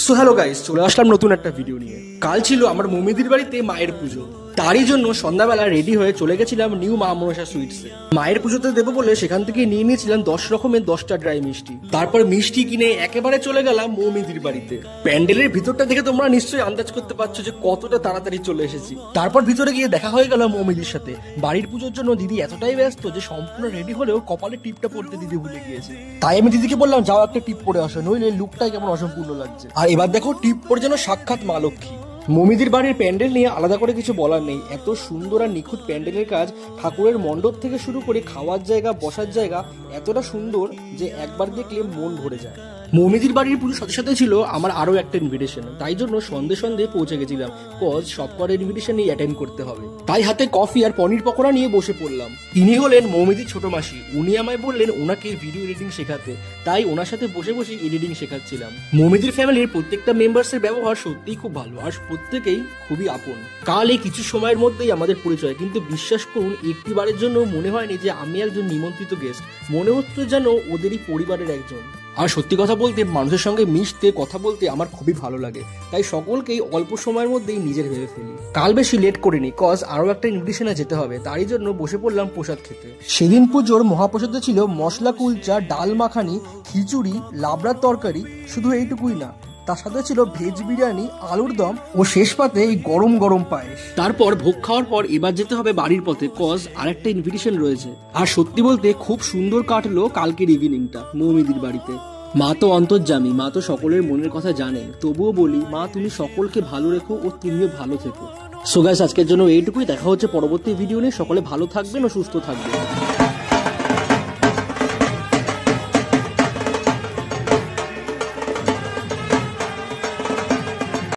So hello guys, চলে আসলাম নতুন একটা ভিডিও নিয়ে। কাল ছিল আমার মমিদির বাড়িতে মায়ের পুজো। তারই জন্য সন্ধ্যাবেলা রেডি হয়ে চলে গেছিলাম নিউ মা মনসা সুইটসে। মায়ের পুজোতে দেবো বলে সেখান থেকে নিয়ে নিয়েছিলাম 10 রকমের 10টা ড্রাই মিষ্টি। তারপর মিষ্টি কিনে একেবারে চলে গেলাম মমিদির বাড়িতে। প্যান্ডেলের ভিতরটা দেখে তোমরা নিশ্চয়ই আন্দাজ করতে পারছো যে কতটা তাড়াতাড়ি চলে এসেছি। তারপর ভিতরে গিয়ে দেখা হয়ে গেল মমিদির সাথে। বাড়ির পুজোর জন্য দিদি এতটাই ব্যস্ত যে সম্পূর্ণ রেডি হলেও কপালে টিপটা পড়তে দিদি ভুলে গিয়েছে। তাই আমি দিদিকে বললাম, যাও একটা টিপ পরে আসো, নইলে লুকটাই কেমন অসম্পূর্ণ লাগছে। আর এবার দেখো টিপ পরে যেন সাক্ষাৎ মা লক্ষ্মী। মমিদির বাড়ির প্যান্ডেল নিয়ে আলাদা করে কিছু বলার নেই। এত সুন্দর আর নিখুঁত প্যান্ডেলের কাজ, ঠাকুরের মণ্ডপ থেকে শুরু করে খাওয়ার জায়গা, বসার জায়গা এতটা সুন্দর যে একবার দেখলে মন ভরে যায়। মমিদির বাড়ির পুজোর সাথে সাথে ছিল আমার আরো একটা ইনভিটেশন। তাই জন্য সন্ধে সন্ধে পৌঁছে গেছিলাম, কজ সব কটা ইনভিটেশনই অ্যাটেন্ড করতে হবে। তাই হাতে কফি আর পনির পকোড়া নিয়ে বসে পড়লাম। ইনি হলেন মমিদির ছোট মাসি। উনি আমায় বললেন ওনাকে ভিডিও এডিটিং শেখাতে, তাই ওনার সাথে বসে বসে এডিটিং শেখাচ্ছিলাম। মমিদির ফ্যামিলির প্রত্যেকটা মেম্বার্সের ব্যবহার সত্যিই খুব ভালো, আর প্রত্যেকেই খুবই আপন। কাল এই কিছু সময়ের মধ্যেই আমাদের পরিচয়, কিন্তু বিশ্বাস করুন একটি বারের জন্য মনে হয়নি যে আমি একজন নিমন্ত্রিত গেস্ট। মনে হচ্ছে যেন ওদেরই পরিবারের একজন। আর সত্যি কথা বলতে মানুষের সঙ্গে মিশতে, কথা বলতে আমার খুবই ভালো লাগে। তাই সকলকেই অল্প সময়ের মধ্যেই নিজের ভেবে ফেলি। কাল বেশি লেট করিনি, কজ আরো একটা ইনভিটেশনে যেতে হবে। তারই জন্য বসে পড়লাম প্রসাদ খেতে। সেদিন পুজোর মহাপ্রসাদে ছিল মশলা কুলচা, ডাল মাখানি, খিচুড়ি, লাবড়ার তরকারি। শুধু এইটুকুই না, তার সাথে ছিল ভেজ বিরিয়ানি, আলুর দম ও শেষ পাতে এই গরম গরম পায়েস। তারপর ভোগ খাওয়ার পর এবার যেতে হবে বাড়ির পথে, কজ আরেকটা ইনভিটেশন রয়েছে। আর সত্যি বলতে খুব সুন্দর কাটলো কালকের ইভিনিংটা মমিদির বাড়িতে। মা তো অন্তর্যামী, মা তো সকলের মনের কথা জানেন। তবুও বলি, মা তুমি সকলকে ভালো রেখো ও তুমিও ভালো থেকো। সো গাইস, আজকের জন্য এইটুকুই। দেখা হচ্ছে পরবর্তী ভিডিও নিয়ে। সকলে ভালো থাকবেন ও সুস্থ থাকবেন।